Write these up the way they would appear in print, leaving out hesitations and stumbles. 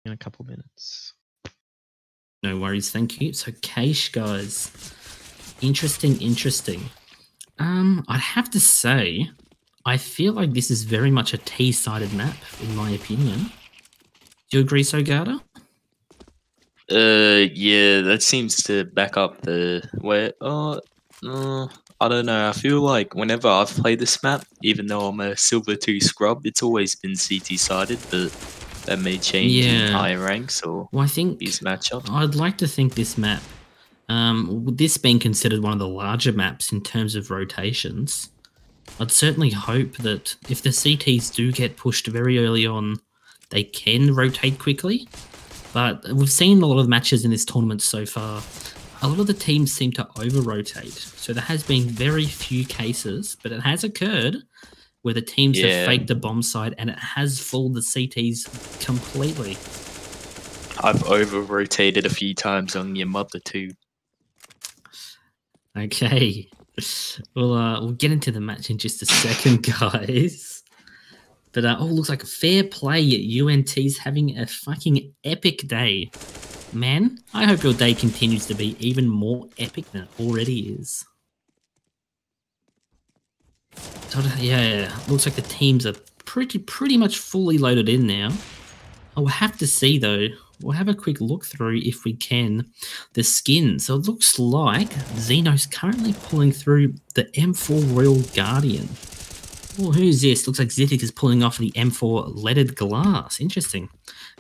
in a couple of minutes. No worries, thank you. So, Keish, guys. Interesting. I'd have to say, I feel like this is very much a T-sided map, in my opinion. Do you agree so, Garda? Yeah, that seems to back up the way. I don't know. I feel like whenever I've played this map, even though I'm a Silver 2 scrub, it's always been CT-sided, but that may change in higher ranks or I think these matchups. I'd like to think this map, this being considered one of the larger maps in terms of rotations, I'd certainly hope that if the CTs do get pushed very early on, they can rotate quickly. But we've seen a lot of matches in this tournament so far. A lot of the teams seem to over-rotate. So there has been very few cases, but it has occurred where the teams have faked the bomb side and it has fooled the CTs completely. I've over-rotated a few times on your mother too. Okay. We'll get into the match in just a second, guys. But looks like a fair play. UNT's having a fucking epic day. Man, I hope your day continues to be even more epic than it already is. So, yeah, looks like the teams are pretty much fully loaded in now. We'll have to see, though. We'll have a quick look through, if we can, the skins. So it looks like Xeno's currently pulling through the M4 Royal Guardian. Oh, who's this? Looks like Zytik is pulling off the M4 Leaded Glass. Interesting.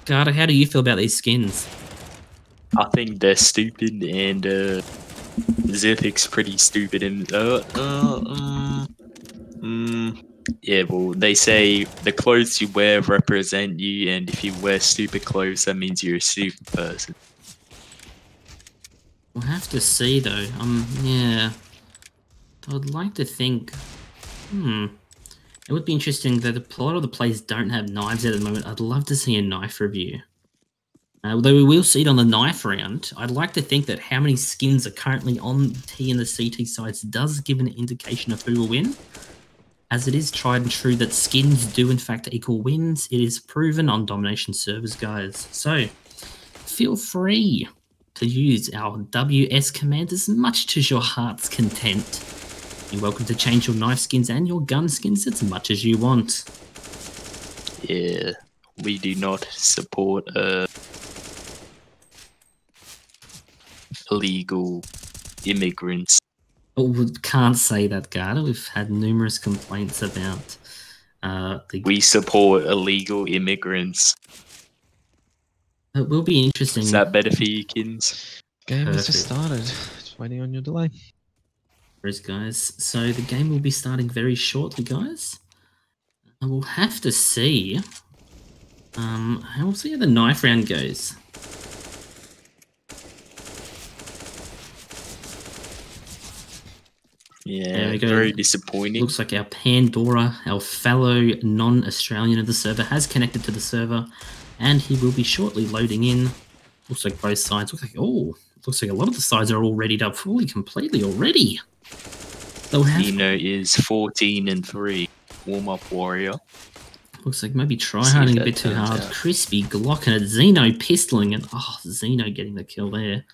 Garda, how do you feel about these skins? I think they're stupid, and Zytik's pretty stupid. And yeah, well, they say the clothes you wear represent you, and if you wear stupid clothes, that means you're a stupid person. We'll have to see, though. Yeah. I'd like to think. It would be interesting that a lot of the players don't have knives at the moment. I'd love to see a knife review. Although we will see it on the knife round, I'd like to think that how many skins are currently on T and the CT sides does give an indication of who will win. As it is tried and true that skins do in fact equal wins. It is proven on domination servers, guys. So feel free to use our WS command as much to your heart's content. You're welcome to change your knife skins and your gun skins as much as you want. Yeah, we do not support illegal immigrants. Oh, we can't say that, Garda. We've had numerous complaints about We support illegal immigrants. It will be interesting. Is that better for you, kids? Game has just started. Just waiting on your delay. Guys, so the game will be starting very shortly, guys. And we'll have to see. We'll see how the knife round goes. Yeah, there we go. Very disappointing. Looks like our Pandora, our fellow non-Australian of the server, has connected to the server, and he will be shortly loading in. Looks like both sides. Looks like a lot of the sides are all readied up fully, completely already. Xeno is 14-3. Warm-up warrior. Looks like maybe try-harding a bit too hard. Crispy glocking at Xeno, pistoling, and Xeno getting the kill there.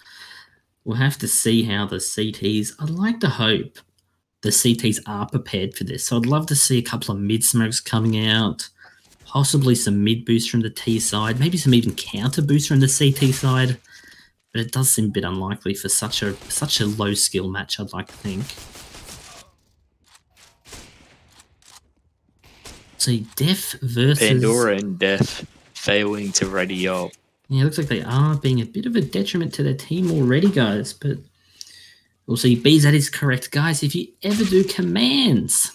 We'll have to see how the CTs... I'd like to hope the CTs are prepared for this. So I'd love to see a couple of mid-smokes coming out, possibly some mid-boosts from the T side, maybe some even counter-boosts from the CT side. But it does seem a bit unlikely for such a low-skill match, I'd like to think. So Def versus... Pandora and Def failing to ready up. Yeah, it looks like they are being a bit of a detriment to their team already, guys. But we'll see. Bees, that is correct. Guys, if you ever do commands,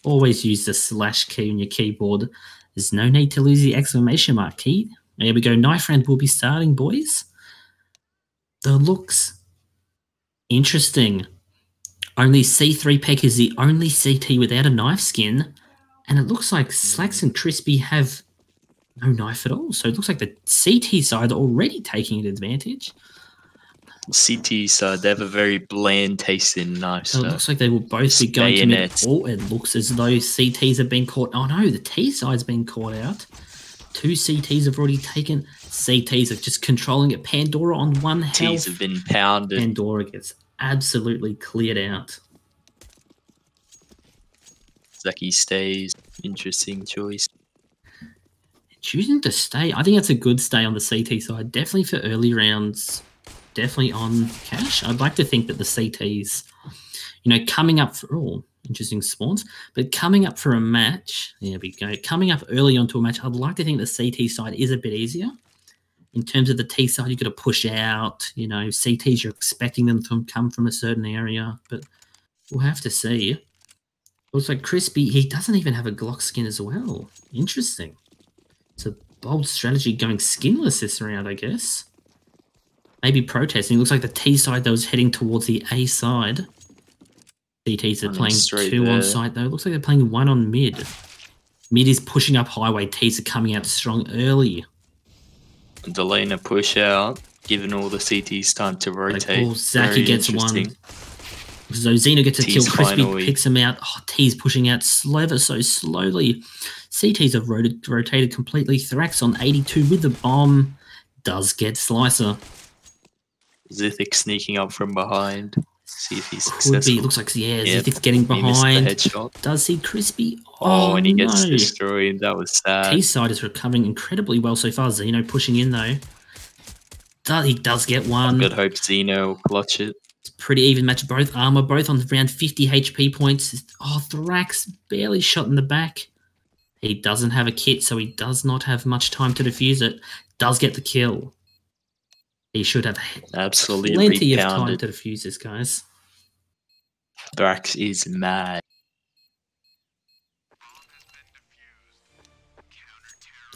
always use the / key on your keyboard. There's no need to lose the exclamation mark key. There we go. Knife round will be starting, boys. The looks interesting. Only C3 Peck is the only CT without a knife skin. And it looks like Slacks and Crispy have no knife at all. So it looks like the CT side are already taking an advantage. CT side, they have a very bland taste in knives. So it looks like they will both be going to mid. Oh, it looks as though CTs have been caught. Oh no, the T side's been caught out. 2 CTs have already taken. CTs are just controlling it. Pandora on 1 health. T's have been pounded. Pandora gets absolutely cleared out. Zaki stays. Interesting choice. Choosing to stay, I think that's a good stay on the CT side. Definitely for early rounds. Definitely on cash. I'd like to think that the CTs, coming up for interesting spawns, but coming up for a match, there we go. Coming up early onto a match, I'd like to think the CT side is a bit easier. In terms of the T side, you've got to push out. CTs, you're expecting them to come from a certain area, but we'll have to see. Looks like Crispy, he doesn't even have a Glock skin as well. Interesting. It's a bold strategy going skinless this round, I guess. Maybe protesting. Looks like the T side, though, is heading towards the A side. CTs are playing 2 on site, though. Looks like they're playing 1 on mid. Mid is pushing up highway. T's are coming out strong early. Delena push out, giving all the CTs time to rotate. Zaki gets 1. Zeno gets a kill. Crispy picks him out. T's pushing out ever so slowly. CTs have rotated completely. Thrax on 82 with the bomb. Does get Slicer. Zithic sneaking up from behind. See if he's successful. Looks like, Zithic's getting behind. Does see Crispy? And he gets destroyed. That was sad. T-side is recovering incredibly well so far. Zeno pushing in, though. He does get 1. Good hope Zeno will clutch it. It's pretty even match. Both armor, both on around 50 HP points. Thrax barely shot in the back. He doesn't have a kit, so he does not have much time to defuse it. Does get the kill. He should have absolutely plenty of time to defuse this, guys. Thrax is mad.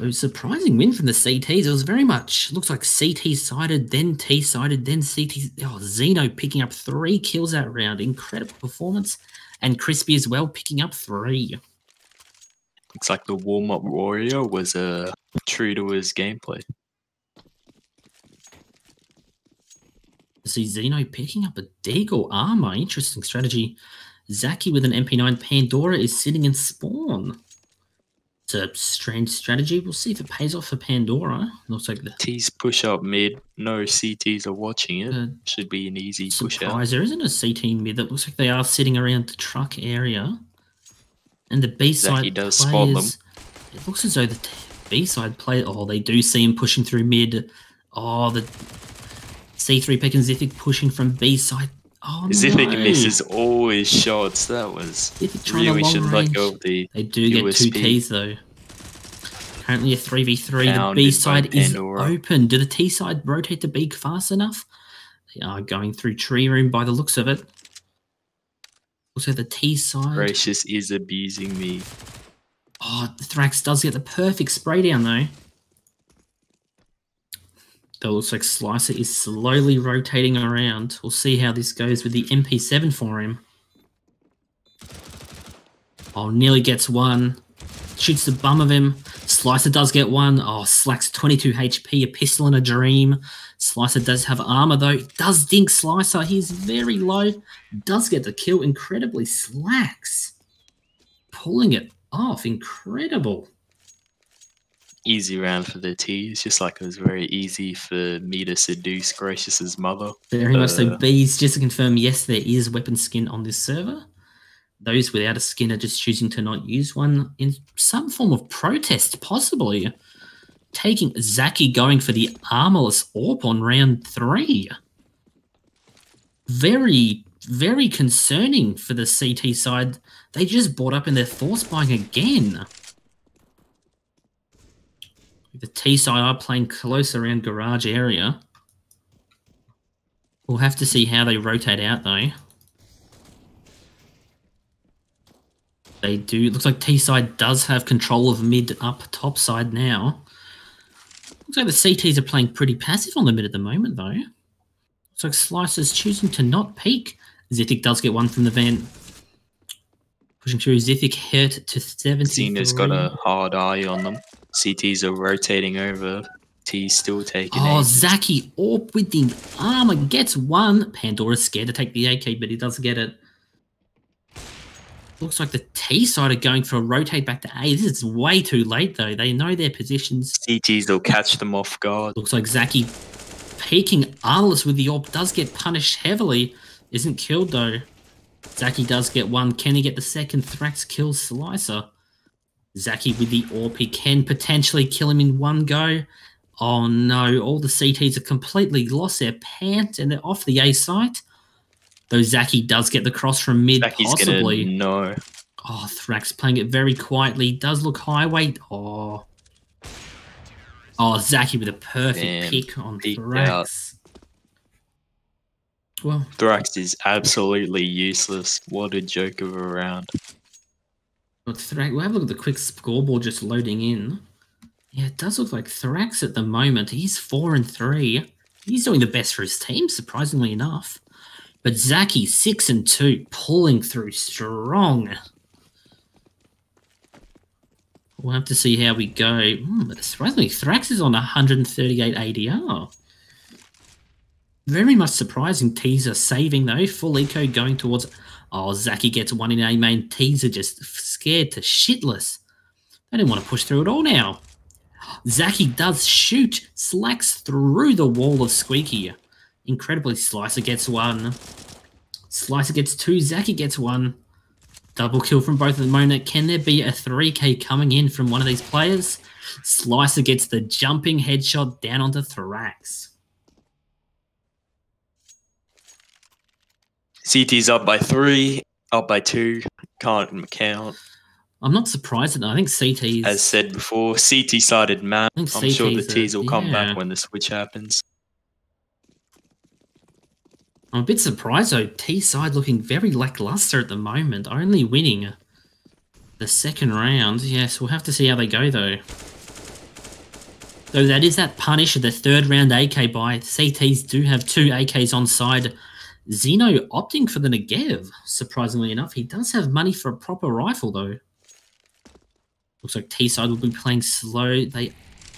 A surprising win from the CTs. It was very much, looks like CT-sided, then T-sided, then CT. Zeno picking up 3 kills that round. Incredible performance. And Crispy as well, picking up 3. Looks like the warm-up warrior was true to his gameplay. See Zeno picking up a Deagle armor. Interesting strategy. Zaki with an MP9. Pandora is sitting in spawn. It's a strange strategy. We'll see if it pays off for Pandora. Looks like the T's push up mid. No CTs are watching it. Should be an easy push out. There isn't a CT mid. That looks like they are sitting around the truck area. And the B side Zaki does spot them. It looks as though the B side play. They do see him pushing through mid. The C3 Peck and Zithic pushing from B side. Zithic misses all his shots. That was really shouldn't let go of the They do get USP. 2 Ts though. Currently a 3v3. The B side is open. Do the T side rotate to B fast enough? They are going through tree room by the looks of it. Also the T side. Gracious is abusing me. Thrax does get the perfect spray down though. That looks like Slicer is slowly rotating around. We'll see how this goes with the MP7 for him. Nearly gets 1. Shoots the bum of him. Slicer does get 1. Slacks 22 HP, a pistol and a dream. Slicer does have armor though. Does dink Slicer. He's very low. Does get the kill. Incredibly Slacks. Pulling it off. Incredible. Easy round for the T's, just like it was very easy for me to seduce Gracious's mother. Very much so. B's, just to confirm, yes, there is weapon skin on this server. Those without a skin are just choosing to not use one in some form of protest, possibly. Taking Zaki going for the armorless AWP on round 3. Very, very concerning for the CT side. They just bought up and they're force buying again. The T side are playing close around garage area. We'll have to see how they rotate out though. They do. Looks like T side does have control of mid up top side now. Looks like the CTs are playing pretty passive on the mid at the moment though. Looks like Slicer's choosing to not peek. Zithic does get 1 from the vent. Pushing through. Zithic hit to 70. Zena's got a hard eye on them. CTs are rotating over. T's still taking aim. Zaki AWP with the armor gets 1. Pandora's scared to take the AK, but he does get it. Looks like the T side are going for a rotate back to A. This is way too late, though. They know their positions. CTs will catch them off guard. Looks like Zaki peeking Armless with the AWP does get punished heavily. Isn't killed, though. Zaki does get one. Can he get the second? Thrax kills Slicer. Zaki with the AWP. He can potentially kill him in one go. Oh, no. All the CTs are completely lost their pants, and they're off the A site. Though Zaki does get the cross from mid, Zaki's possibly. No. Oh, Thrax playing it very quietly. Does look highway. Oh, Zaki with a perfect pick on Thrax. Out. Well, Thrax is absolutely useless. What a joke of a round. But Thrax, we'll have a look at the quick scoreboard just loading in. Yeah, it does look like Thrax at the moment. He's 4-3. He's doing the best for his team, surprisingly enough. But Zaki 6-2, pulling through strong. We'll have to see how we go. But surprisingly, Thrax is on 138 ADR. Very much surprising. Teaser saving though. Full eco going towards. Oh, Zaki gets one in A main. Teaser just scared to shitless. They didn't want to push through at all now. Zaki does shoot. Slacks through the wall of Squeaky. Incredibly, Slicer gets one. Slicer gets two. Zaki gets one. Double kill from both at the moment. Can there be a 3K coming in from one of these players? Slicer gets the jumping headshot down onto Thrax. CT's up by 3, up by 2. Can't count. I'm not surprised at that. I think CT's... As said before, CT-sided map. I'm sure the T's will come back when the switch happens. I'm a bit surprised though. T-side looking very lackluster at the moment. Only winning the second round. Yes, we'll have to see how they go though. Though that is that punish of the third round AK buy. CTs do have 2 AKs on side. Zeno opting for the Negev. Surprisingly enough, he does have money for a proper rifle though. Looks like T-side will be playing slow. They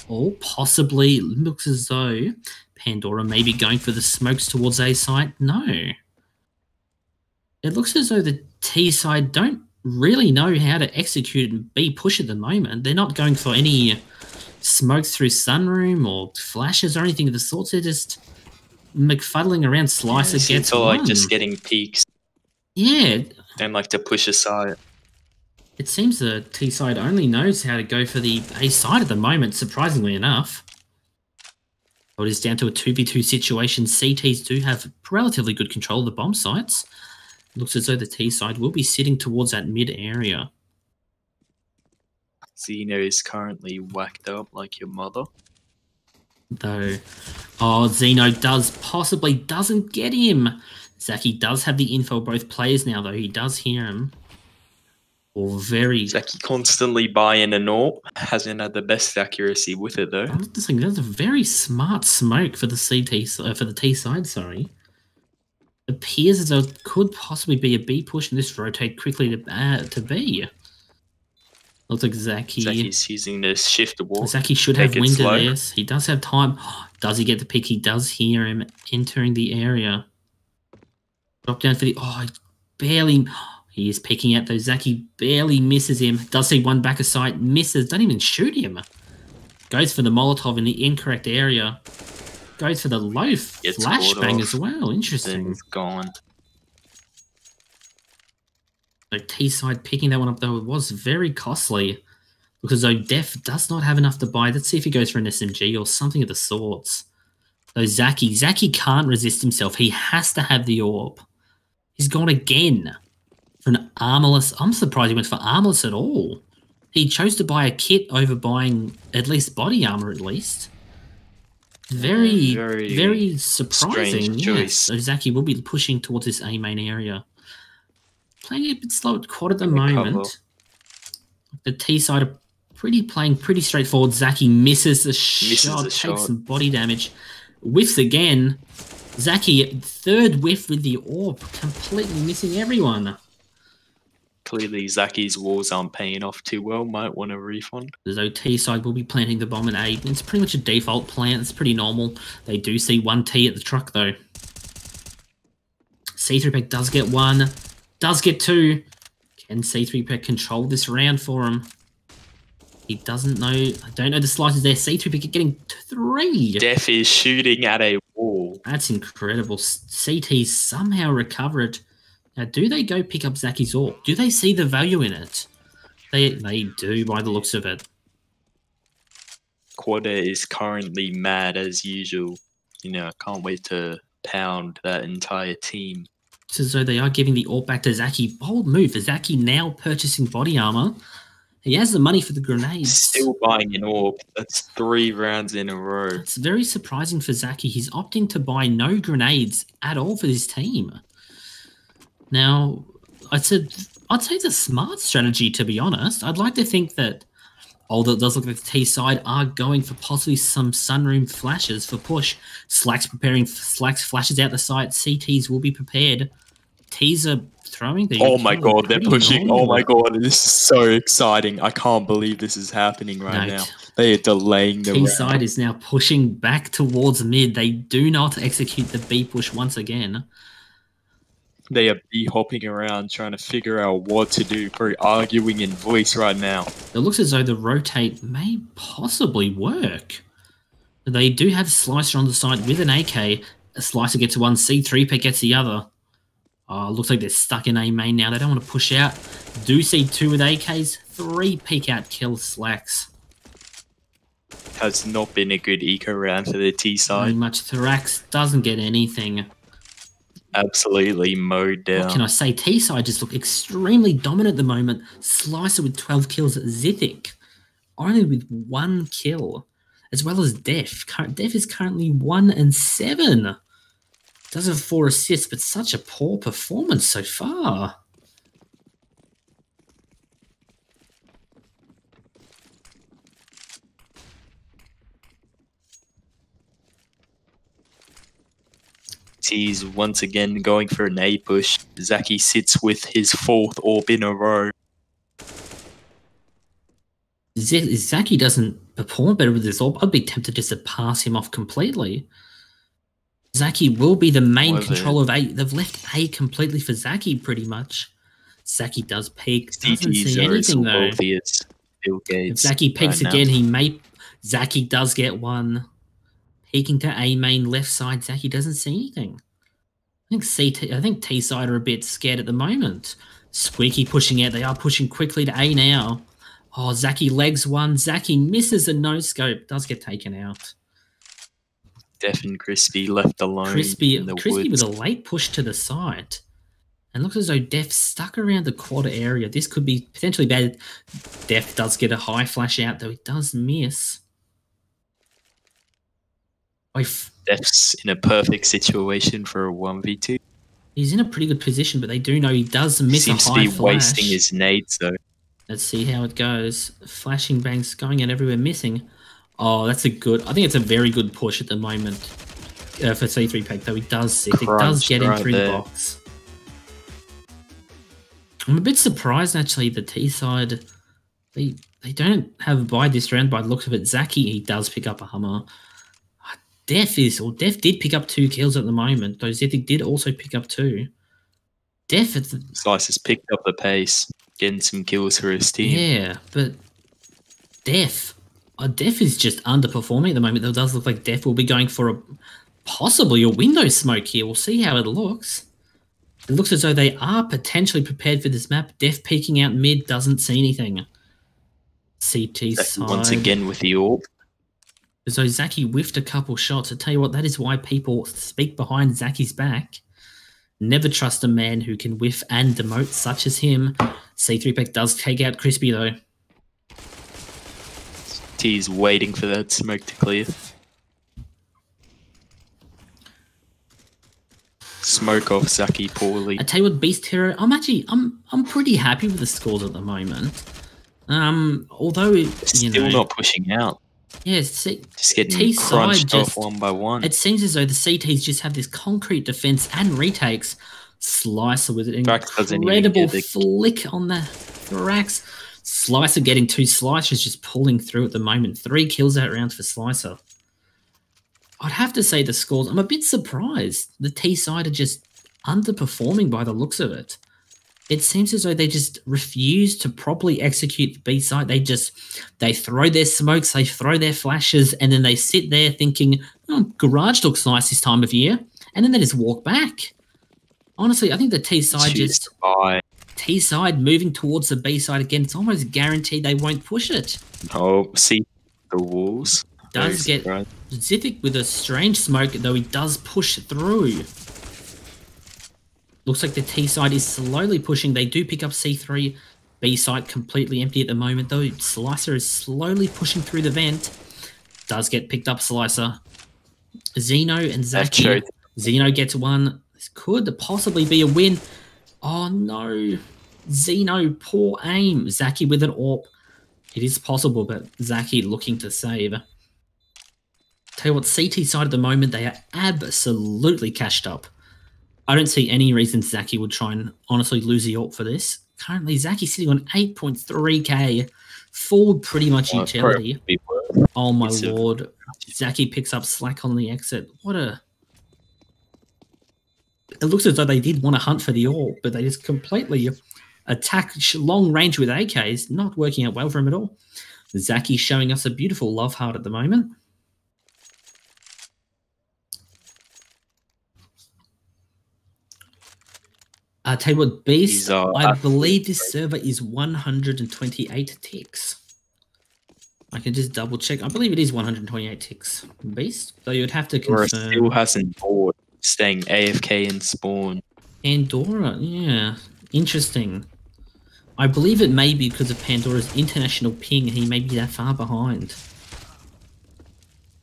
all possibly looks as though Pandora may be going for the smokes towards A side. No. It looks as though the T side don't really know how to execute and B push at the moment. They're not going for any smokes through sunroom or flashes or anything of the sorts. They're just McFuddling around. Slicer gets it's all like just getting peaks. Yeah. Don't like to push aside. It seems the T side only knows how to go for the A side at the moment, surprisingly enough. It is down to a 2v2 situation. CTs do have relatively good control of the bomb sites. Looks as though the T side will be sitting towards that mid area. Zeno is currently whacked up like your mother. Though, Zeno doesn't get him. Zaki does have the info of both players now, though. He does hear him. Zaki constantly buying an AWP. Hasn't had the best accuracy with it though. I'm just thinking that's a very smart smoke for the for the T side. Sorry, appears as though it could possibly be a B push and this rotate quickly to B. Looks like Zaki's using the shift wall. Zaki should have wind of this. He does have time. Does he get the pick? He does hear him entering the area. Drop down for the barely. He is picking out though. Zaki barely misses him. Does see one back of sight. Misses. Don't even shoot him. Goes for the Molotov in the incorrect area. Goes for the low flashbang as well. Interesting. Then it's gone. So T-side picking that one up though. It was very costly. Because though Def does not have enough to buy. Let's see if he goes for an SMG or something of the sorts. So Zaki can't resist himself. He has to have the AWP. He's gone again. For an armorless. I'm surprised he went for armorless at all. He chose to buy a kit over buying at least body armor at least. Very surprising. Yes. So Zaki will be pushing towards this A main area. Playing a bit slow at quad at the moment. The T side are playing pretty straightforward. Zaki misses the shot, takes some body damage. Whiffs again. Zaki, third whiff with the AWP, completely missing everyone. Clearly, Zaki's walls aren't paying off too well. Might want a refund. The OT side will be planting the bomb at A. It's pretty much a default plant. It's pretty normal. They do see one T at the truck, though. C3 Pack does get one. Does get two. Can C3PEG control this round for him? He doesn't know. I don't know the slices there. C3PEG getting 3. Def is shooting at a wall. That's incredible. CT somehow recovered. Now, do they go pick up Zaki's AWP? Do they see the value in it? They do by the looks of it. Quarter is currently mad as usual. You know, I can't wait to pound that entire team. It's as though they are giving the AWP back to Zaki. Bold move for Zaki now purchasing body armor. He has the money for the grenades. Still buying an AWP. That's 3 rounds in a row. It's very surprising for Zaki. He's opting to buy no grenades at all for his team. Now, I'd say it's a smart strategy, to be honest. I'd like to think that, although it does look like the T side are going for possibly some sunroom flashes for push. Slack's preparing. Slack's flashes out the site. CTs will be prepared. T's are throwing. Oh my god, they're pushing. Oh my god, this is so exciting. I can't believe this is happening right now. They are delaying the T round. side is now pushing back towards mid. They do not execute the B push once again. They are B-hopping around trying to figure out what to do. Very arguing in voice right now. It looks as though the rotate may possibly work. They do have Slicer on the side with an AK. A Slicer gets one, C3PEG gets the other. Looks like they're stuck in A main now. They don't want to push out. Do see 2 with AKs. 3 peek out kill Slacks. Has not been a good eco round for the T side. Very much. Thorax doesn't get anything. Absolutely mowed down. What can I say? T side just look extremely dominant at the moment. Slicer with 12 kills. Zithic only with 1 kill. As well as Def. Def is currently 1 and 7. Does have 4 assists, but such a poor performance so far. T's once again going for an A push. Zaki sits with his 4th AWP in a row. Zaki doesn't perform better with this AWP. I'd be tempted just to pass him off completely. Zaki will be the main controller of A. They've left A completely for Zaki, pretty much. Zaki does peek. Doesn't see anything, though. If Zaki peeks again, Zaki does get one. Peeking to A main left side, Zaki doesn't see anything. I think T side are a bit scared at the moment. Squeaky pushing out. They are pushing quickly to A now. Oh, Zaki legs one. Zaki misses a no-scope. Does get taken out. Def and Crispy left alone. Crispy with a late push to the side. And looks as though Def stuck around the quarter area. This could be potentially bad. Def does get a high flash out, though he does miss. Def's in a perfect situation for a 1v2. He's in a pretty good position, but they do know he does miss a high flash. Seems to be wasting his nades, though. Let's see how it goes. Flashing bangs going out everywhere, missing. Oh, I think it's a very good push at the moment for C3PEG, though he does sit. It does get him through the box. I'm a bit surprised, actually, the T side, they don't have a buy this round by the looks of it. Zaki, he does pick up a Hummer. Def did pick up 2 kills at the moment, though Zithic did also pick up 2. Def Slice has picked up the pace, getting some kills for his team. Yeah, but Def is just underperforming at the moment. It does look like Def will be going for possibly a window smoke here. We'll see how it looks. It looks as though they are potentially prepared for this map. Def peeking out mid, doesn't see anything. CT side. Once again with the AWP. So Zaki whiffed a couple shots. I tell you what, that is why people speak behind Zaki's back. Never trust a man who can whiff and demote such as him. C3PEG does take out Crispy, though. T's waiting for that smoke to clear. Smoke off Zaki poorly. I tell you what, Beast Hero, I'm pretty happy with the scores at the moment. Although still not pushing out. Yeah, just getting crunched off one by one. It seems as though the CTs just have this concrete defense and retakes. Slicer with an incredible flick on the Thrax. Slicer getting 2 slicers, just pulling through at the moment. 3 kills out rounds for Slicer. I'd have to say the scores, I'm a bit surprised. The T side are just underperforming by the looks of it. It seems as though they just refuse to properly execute the B site. They throw their smokes, they throw their flashes, and then they sit there thinking, oh, Garage looks nice this time of year, and then they just walk back. Honestly, I think the T side moving towards the B side again, it's almost guaranteed they won't push it. Oh, see the walls. Does get Zithic with a strange smoke, though he does push through. Looks like the T side is slowly pushing. They do pick up C3. B side completely empty at the moment, though. Slicer is slowly pushing through the vent. Does get picked up, Slicer. Zeno and Zaki. Zeno gets one. This could possibly be a win. Oh, no. Zeno, poor aim. Zaki with an AWP. It is possible, but Zaki looking to save. Tell you what, CT side at the moment, they are absolutely cashed up. I don't see any reason Zaki would try and honestly lose the AWP for this. Currently, Zaki's sitting on 8.3k. Full pretty much utility. Oh my lord. Zaki picks up Slack on the exit. What a... It looks as though they did want to hunt for the AWP, but they just completely attack long range with AKs. Not working out well for him at all. Zaki showing us a beautiful love heart at the moment. I tell you what, Beast, I believe this server is 128 ticks. I can just double check. I believe it is 128 ticks. Beast, though you'd have to confirm. Or still hasn't bored, staying AFK in spawn. Pandora, yeah. Interesting. I believe it may be because of Pandora's international ping. He may be that far behind.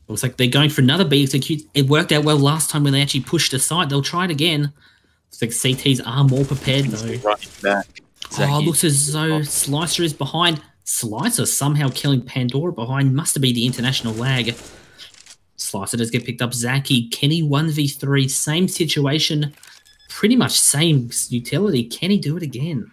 Looks like they're going for another B execute. It worked out well last time when they actually pushed aside. They'll try it again. Looks like CTs are more prepared though. Back. Oh, looks as though Slicer is behind. Slicer somehow killing Pandora behind. Must have been the international lag. Slicer does get picked up. Zaki, Kenny 1v3. Same situation. Pretty much same utility. Can he do it again?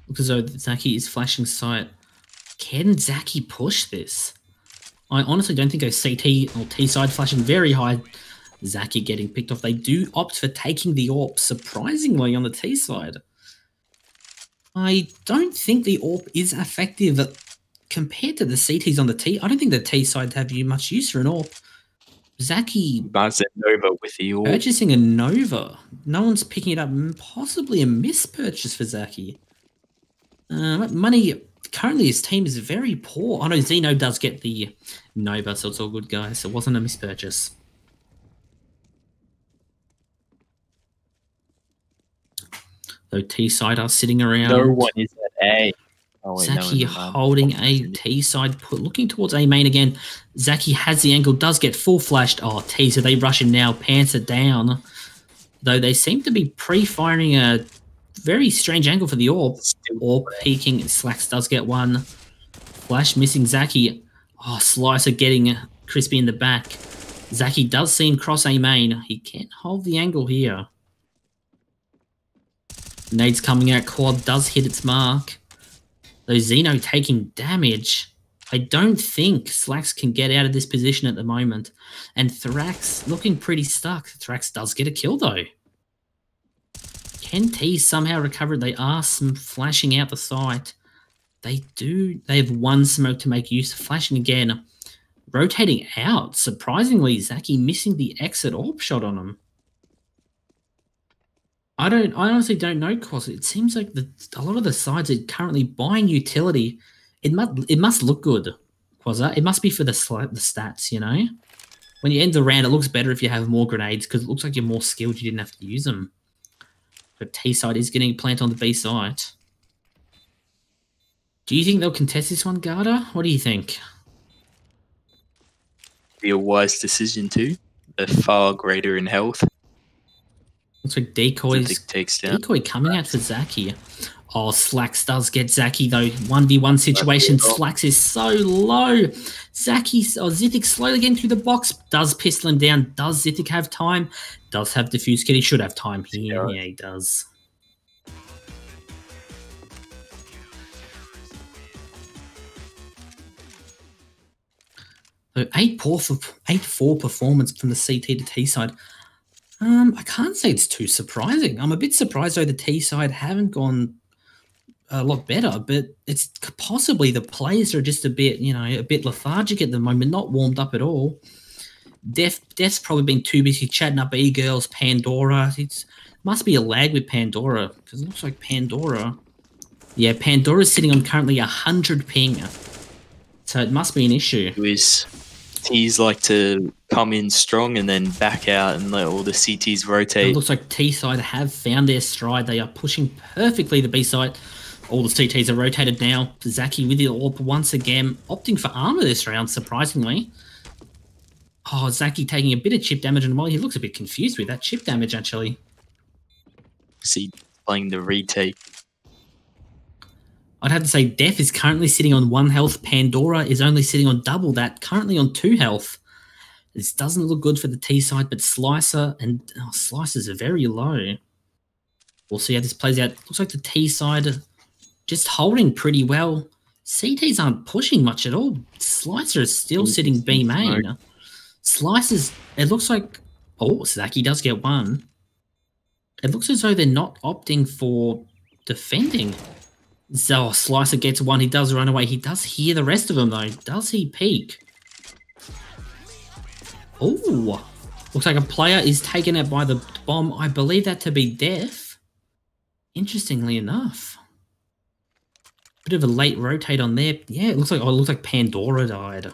Looks as though Zaki is flashing sight. Can Zaki push this? I honestly don't think a CT or T side flashing very high. Zaki getting picked off. They do opt for taking the AWP, surprisingly, on the T side. I don't think the AWP is effective compared to the CTs on the T. I don't think the T side have much use for an AWP. Zaki buys a Nova with the AWP. Purchasing a Nova. No one's picking it up. Possibly a mispurchase for Zaki. Money, currently his team is very poor. I know Zeno does get the Nova, so it's all good, guys. It wasn't a mispurchase. Though T-side are sitting around. No one is at A. Oh, wait, Zaki holding a T-side, looking towards A main again. Zaki has the angle, does get full flashed. Oh, T, so they rush in now. Pants are down. Though they seem to be pre-firing a very strange angle for the AWP. AWP peeking. Slacks does get one. Flash missing Zaki. Oh, Slicer getting crispy in the back. Zaki does seem cross A main. He can't hold the angle here. Nades coming out. Quad does hit its mark. Though Zeno taking damage. I don't think Slacks can get out of this position at the moment. And Thrax looking pretty stuck. Thrax does get a kill though. Can T somehow recover? They are flashing out the site. They have one smoke to make use of. Flashing again. Rotating out. Surprisingly, Zaki missing the exit AWP shot on him. I honestly don't know, cause it seems like a lot of the sides are currently buying utility. It must look good, Quasar. It must be for the stats, you know? When you end the round, it looks better if you have more grenades, because it looks like you're more skilled, you didn't have to use them. But T side is getting planted on the B side. Do you think they'll contest this one, Garda? What do you think? Be a wise decision too. They're far greater in health. Looks like Decoy coming out for Zaki. Oh, Slacks does get Zaki though. 1v1 situation. Slacks is so low. Zithic slowly getting through the box. Does pistol him down. Does Zithic have time? Does have defuse kit. He should have time here. Yeah, he does. So 8-4 performance from the CT to T side. I can't say it's too surprising. I'm a bit surprised though the T side haven't gone a lot better, but it's possibly the players are just a bit lethargic at the moment, not warmed up at all. Def's probably been too busy chatting up E-Girls, Pandora. It must be a lag with Pandora, because it looks like Pandora's sitting on currently 100 ping. So it must be an issue. T's like to come in strong and then back out and let all the CTs rotate. It looks like T side have found their stride. They are pushing perfectly the B side. All the CTs are rotated now. Zaki with the AWP once again, opting for armor this round, surprisingly. Oh, Zaki taking a bit of chip damage, and while he looks a bit confused with that chip damage, actually. See, playing the retake. I'd have to say Def is currently sitting on 1 health. Pandora is only sitting on double that, currently on 2 health. This doesn't look good for the T side, but Slicer and Slicers are very low. We'll see how this plays out. Looks like the T side just holding pretty well. CTs aren't pushing much at all. Slicer is still sitting B main. Slicers, it looks like... Oh, Zaki does get one. It looks as though they're not opting for defending. So Slicer gets one. He does run away. He does hear the rest of them, though. Does he peek? Oh, looks like a player is taken out by the bomb. I believe that to be Def. Interestingly enough. Bit of a late rotate on there. Yeah, it looks like Pandora died.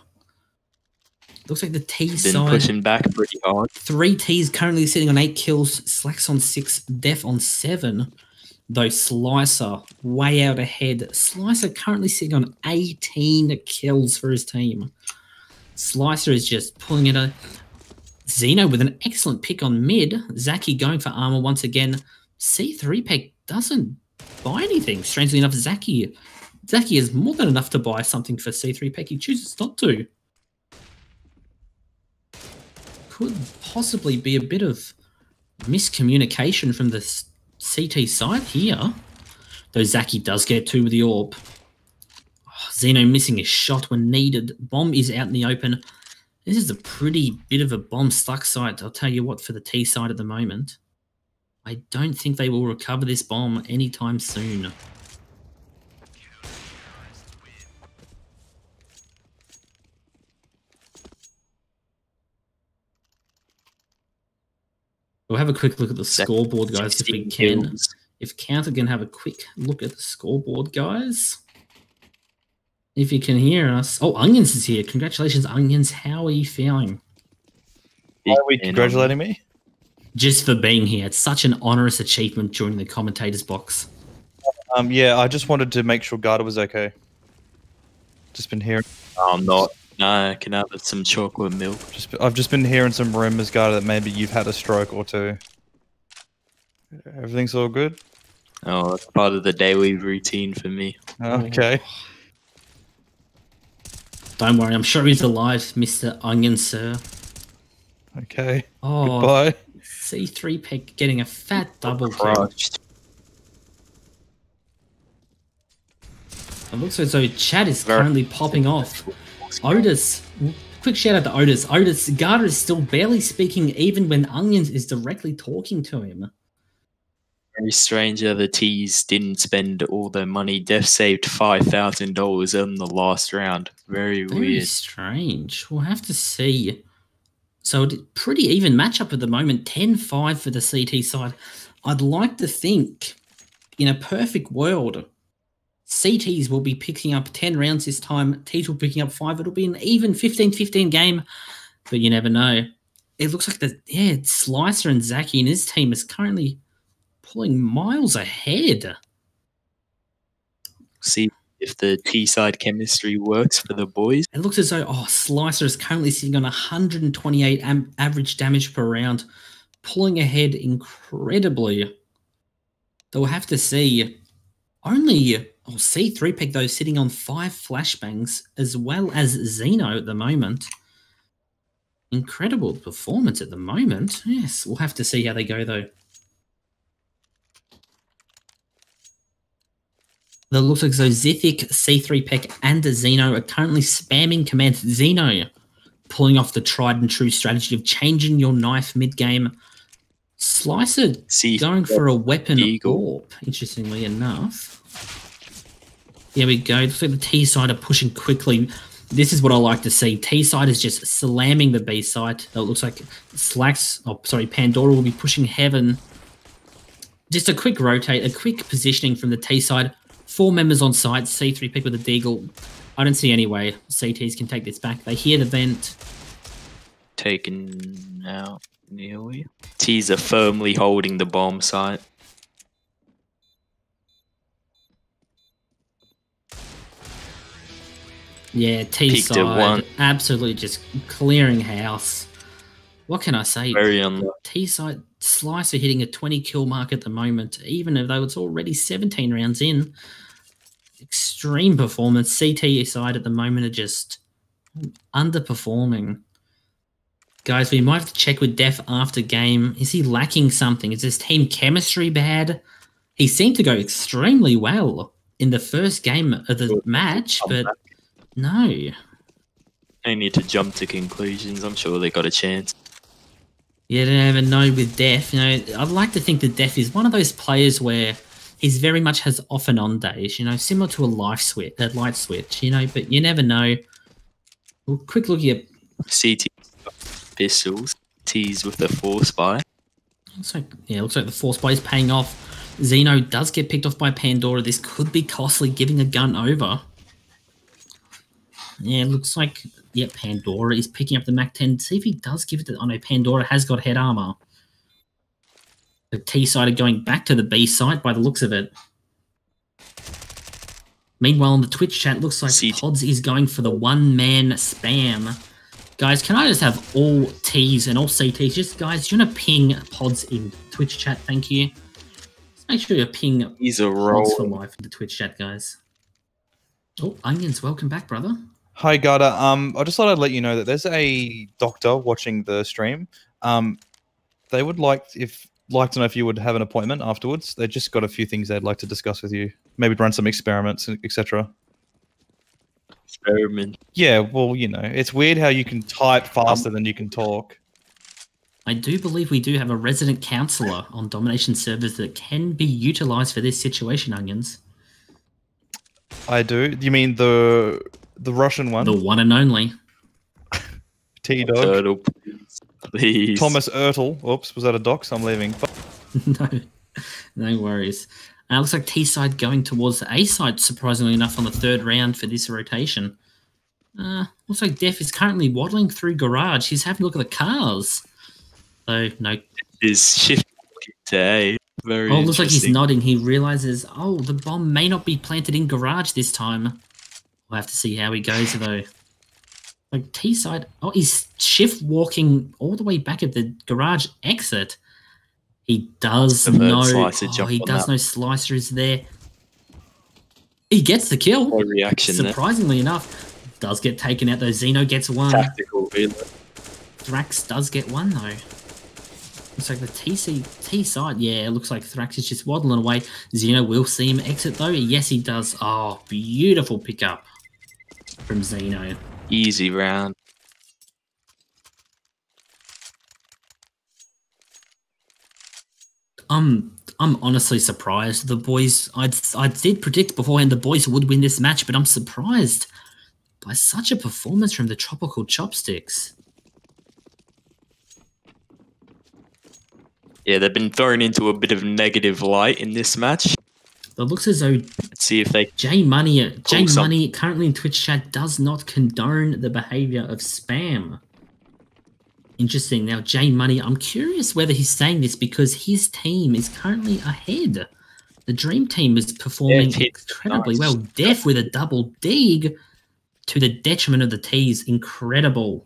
Looks like the T Been side. pushing back pretty hard. 3 T's currently sitting on 8 kills. Slacks on 6. Def on 7. Though Slicer way out ahead. Slicer currently sitting on 18 kills for his team. Slicer is just pulling it. Xeno with an excellent pick on mid. Zaki going for armor once again. C3 Peck doesn't buy anything. Strangely enough, Zaki is more than enough to buy something for C3 Peck. He chooses not to. Could possibly be a bit of miscommunication from the CT side here. Though Zaki does get 2 with the AWP. Oh, Xeno missing a shot when needed. Bomb is out in the open. This is a pretty bit of a bomb stuck site. I'll tell you what, for the T side at the moment. I don't think they will recover this bomb anytime soon. We'll have a quick look at the scoreboard, guys, if we can. If Counter can have a quick look at the scoreboard, guys. If you can hear us. Oh, Onions is here. Congratulations, Onions. How are you feeling? Why are we congratulating me? Just for being here. It's such an onerous achievement during the commentator's box. Yeah, I just wanted to make sure Garda was okay. Just been hearing. I'm not. No, I can have some chocolate milk. I've just been hearing some rumors, Garda, that maybe you've had a stroke or 2. Everything's all good? Oh, it's part of the daily routine for me. Okay. Don't worry, I'm sure he's alive, Mr. Onion, sir. Okay. Oh, goodbye. C3 Peck getting a fat double kill. Crushed. It looks as though chat is currently popping off. Otis, quick shout out to Otis. Otis, Garda is still barely speaking even when Onions is directly talking to him. Very strange that the T's didn't spend all their money. Def saved $5,000 in the last round. Very weird. Strange. We'll have to see. So pretty even matchup at the moment. 10-5 for the CT side. I'd like to think, in a perfect world, CTs will be picking up 10 rounds this time. T's will be picking up 5. It'll be an even 15-15 game, but you never know. It looks like Slicer and Zaki and his team is currently pulling miles ahead. See if the T side chemistry works for the boys. It looks as though Slicer is currently sitting on 128 average damage per round, pulling ahead incredibly. They'll have to see. Only C3 Peck though sitting on 5 flashbangs as well as Xeno at the moment. Incredible performance at the moment. Yes, we'll have to see how they go though. It looks like Zithic, C3 Peck, and Xeno are currently spamming commands. Xeno pulling off the tried and true strategy of changing your knife mid-game. Slicer See, going for a weapon Eagle. AWP, interestingly enough. Here we go. Looks like the T side are pushing quickly. This is what I like to see. T side is just slamming the B side. It looks like Pandora will be pushing Heaven. Just a quick rotate, a quick positioning from the T side. 4 members on site. C3 pick with a deagle. I don't see any way CTs can take this back. They hear the vent. Taken out nearly. T's are firmly holding the bomb site. Yeah, T Peaked at one. side absolutely just clearing house. What can I say? Very unlucky. T side Slicer hitting a 20 kill mark at the moment, even though it's already 17 rounds in. Extreme performance. CT side at the moment are just underperforming. Guys, we might have to check with Def after game. Is he lacking something? Is his team chemistry bad? He seemed to go extremely well in the first game of the match, but no. They need to jump to conclusions. I'm sure they got a chance. You don't even know with Def. You know, I'd like to think that Def is one of those players where he's very much has off and on days, you know, similar to a light switch, you know, but you never know. Well, quick look at CT pistols. T's with the force spy. looks like the force play is paying off. Zeno does get picked off by Pandora. This could be costly, giving a gun over. Yeah, it looks like Pandora is picking up the MAC-10. See if he does give it to... I know Pandora has got head armor. The T side are going back to the B side by the looks of it. Meanwhile, in the Twitch chat, looks like Pods is going for the one-man spam. Guys, can I just have all T's and all CTs? Just, guys, do you want to ping Pods in Twitch chat? Thank you. Just make sure you ping He's a Pods roll. for life in the Twitch chat, guys. Oh, Onions, welcome back, brother. Hi, Garda. I just thought I'd let you know that there's a doctor watching the stream. They would like to know if you would have an appointment afterwards. They just got a few things they'd like to discuss with you. Maybe run some experiments, etc. Experiment. Yeah, well, you know, it's weird how you can type faster than you can talk. I do believe we do have a resident counselor on Domination servers that can be utilized for this situation, Onions. I do. You mean the Russian one? The one and only. T-Dog. Turtle, please. Thomas Ertel. Oops, was that a dox? I'm leaving. No worries. Looks like T-side going towards the A-side, surprisingly enough, on the third round for this rotation. Looks like Def is currently waddling through garage. He's having a look at the cars. So, no. Is shifting to A. Very looks like he's interesting. nodding. He realizes, the bomb may not be planted in garage this time. We'll have to see how he goes, though. Like T-side, he's shift walking all the way back at the garage exit. He does know. He does know Slicer is there. He gets the kill. No reaction surprisingly enough, does get taken out though. Zeno gets one. Tactical, really. Thrax does get one though. Looks like the T side. Yeah, it looks like Thrax is just waddling away. Zeno will see him exit though. Yes, he does. Oh, beautiful pickup from Zeno. Easy round. I'm honestly surprised. The boys, I did predict beforehand the boys would win this match, but I'm surprised by such a performance from the Tropical Chopsticks. Yeah, they've been thrown into a bit of negative light in this match. It looks as though Let's see if they J Money currently in Twitch chat does not condone the behavior of spam. Interesting. Now, J Money, I'm curious whether he's saying this because his team is currently ahead. The Dream Team is performing incredibly well. Def with a double dig to the detriment of the T's. Incredible.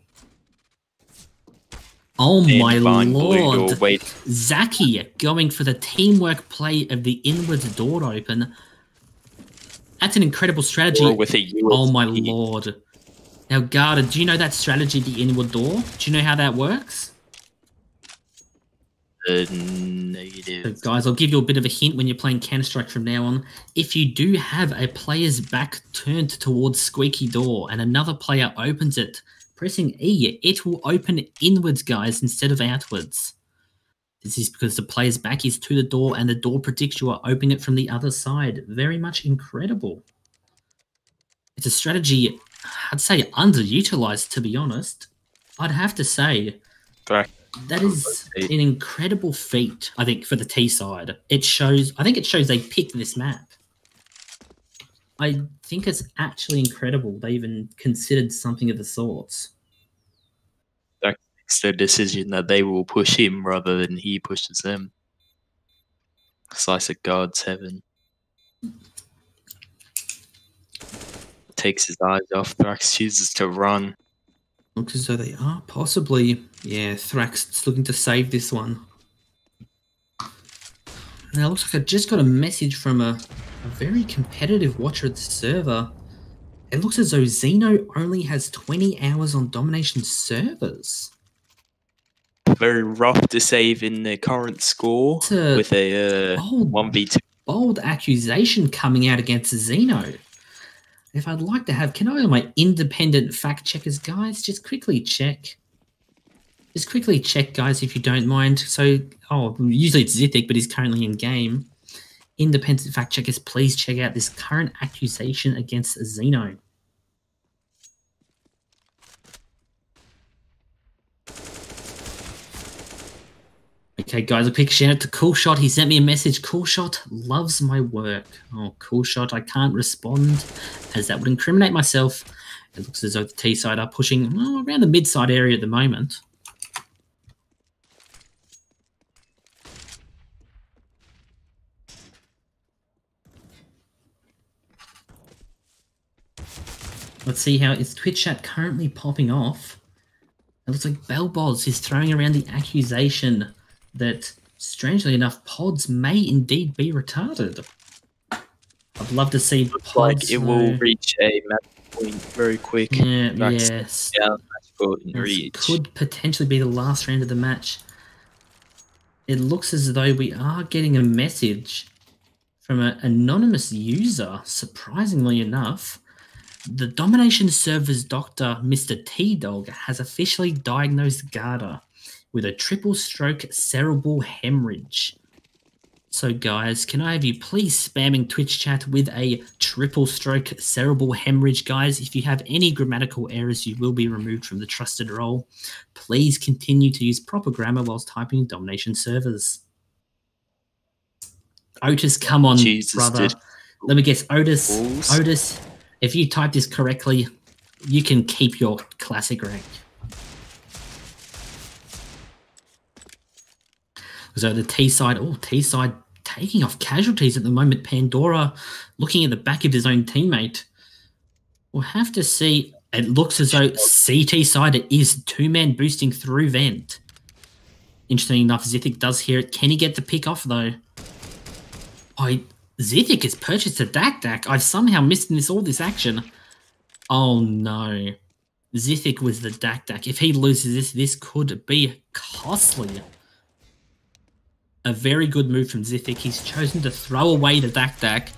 Oh my lord. Zaki going for the teamwork play of the inward door open. That's an incredible strategy. Oh my lord. Now, Garda, do you know that strategy, the inward door? Do you know how that works? Negative. So guys, I'll give you a bit of a hint when you're playing Counter-Strike from now on. If you do have a player's back turned towards Squeaky Door and another player opens it Pressing E, it will open inwards, guys, instead of outwards. This is because the player's back is to the door and the door predicts you are opening it from the other side. Very much incredible. It's a strategy, I'd say, underutilized, to be honest. I'd have to say Correct. that is an incredible feat, I think, for the T side. I think it shows they picked this map. I think it's actually incredible they even considered something of the sorts. It's their decision that they will push him rather than he pushes them. Slice of God's heaven. Takes his eyes off. Thrax chooses to run. Looks as though they are possibly. Yeah, Thrax is looking to save this one. Now, it looks like I just got a message from a very competitive watcher at the server. It looks as though Xeno only has 20 hours on Domination servers. Very rough to save in the current score with a 1v2. Bold accusation coming out against Xeno. If I'd like to have, can I have my independent fact checkers, guys? Just quickly check. Just quickly check, guys, if you don't mind. So, usually it's Zithic, but he's currently in game. Independent fact checkers, please check out this current accusation against Xeno. Okay, guys, a quick shout out to Coolshot. He sent me a message. Coolshot loves my work. Oh, Coolshot, I can't respond as that would incriminate myself. It looks as though the T side are pushing around the mid side area at the moment. Let's see how is Twitch chat currently popping off. It looks like Bellboz is throwing around the accusation that, strangely enough, pods may indeed be retarded. I'd love to see pods. Like it will reach a match point very quick. Yeah, yes. Yeah, match point reach. Could potentially be the last round of the match. It looks as though we are getting a message from an anonymous user, surprisingly enough. The Domination server's doctor, Mr. T-Dog, has officially diagnosed Garda with a triple stroke cerebral hemorrhage. So guys, can I have you please spamming Twitch chat with a triple stroke cerebral hemorrhage, guys? If you have any grammatical errors, you will be removed from the trusted role. Please continue to use proper grammar whilst typing in Domination servers. Otis, come on, Jesus, brother. dude. Let me guess, Otis. Balls. Otis, if you type this correctly, you can keep your classic rank. So the T-side, T-side taking off casualties at the moment. Pandora looking at the back of his own teammate. We'll have to see. It looks as though CT side is two-man boosting through vent. Interesting enough, Zithic does hear it. Can he get the pick off, though? Zithic has purchased a Dak. I've somehow missed all this action. Oh, no. Zithic was the Dak. If he loses this could be costly. A very good move from Zithic. He's chosen to throw away the Dak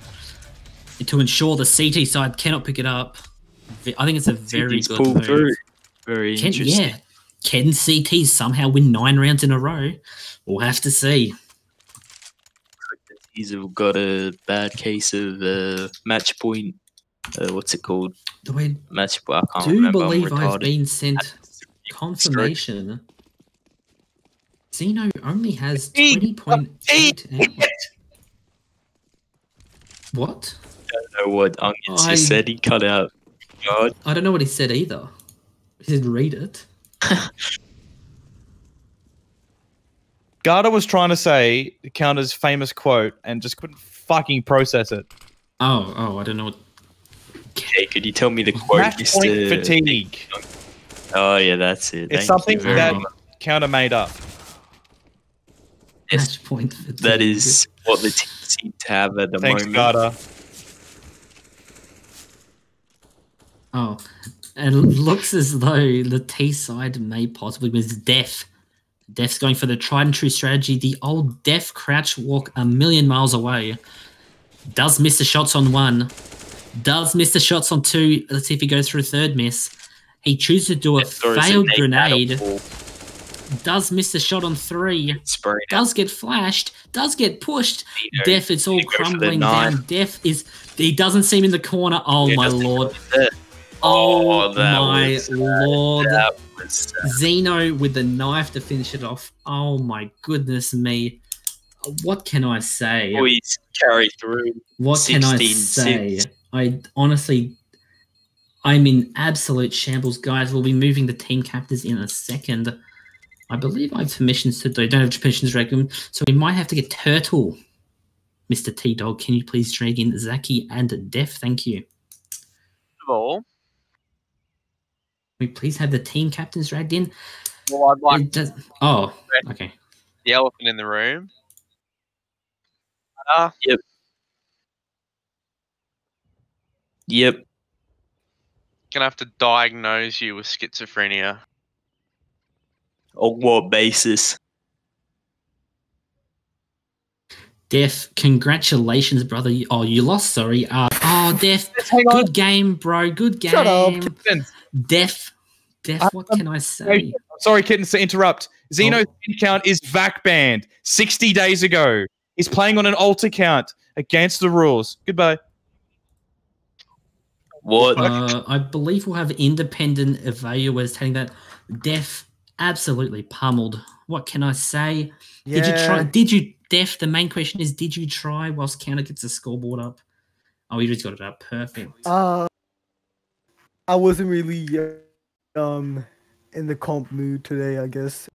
to ensure the CT side cannot pick it up. I think it's a very good move. Through. Very interesting. Yeah. Can CT somehow win 9 rounds in a row? We'll have to see. He's got a bad case of match point. What's it called? Match point. I can't remember. Believe I've been sent confirmation. Xeno only has 20.8 hours. What? I don't know what Onions just said. He cut out. God. I don't know what he said either. He said read it. Garda was trying to say Counter's famous quote and just couldn't fucking process it. Oh, I don't know what. Okay, could you tell me the quote? Match point fatigue. Oh yeah, that's it. It's something that Counter made up. Match point fatigue. That is what the team seem to have at the moment. Thanks, Garda. Oh, and it looks as though the T side may possibly be Def. Def's going for the tried and true strategy. The old Def crouch walk a million miles away. Does miss the shots on 1. Does miss the shots on 2. Let's see if he goes for a third miss. He chooses to do a Throws a failed nade grenade. at a wall. Does miss the shot on 3. Spraying out. Does get flashed. Does get pushed. Vito. Def, it's all He goes for the crumbling knife. down. Def is. He doesn't see him in the corner. Oh Yeah, my doesn't lord. go there. Oh that my was sad. lord. That was sad. Zeno with the knife to finish it off. Oh my goodness me. What can I say? Boys carry through. What can I 16-6. say? I honestly, I'm in absolute shambles, guys. We'll be moving the team captains in a second. I believe I have permissions to do. Don't have permissions to drag them, so we might have to get Turtle. Mr. T-Dog, can you please drag in Zaki and Def? Thank you. First of all, Can we please have the team captains dragged in? well, I'd like It does- oh, okay. the elephant in the room. Yep. Gonna have to diagnose you with schizophrenia. On what basis? Def, congratulations, brother. Oh, you lost, sorry. Oh, Def, Hang on. good game, bro. Good game. Shut up, Kittens. Def, what can I say? Sorry, Kittens, to interrupt. Xeno's Oh. pin count is VAC banned 60 days ago. He's playing on an alt account against the rules. Goodbye. What? I believe we'll have independent evaluators telling that Def absolutely pummeled. What can I say? Did you try? Did you, Def? The main question is, did you try whilst Counter gets the scoreboard up? Oh, you just got it up. Perfect. I wasn't really in the comp mood today, I guess.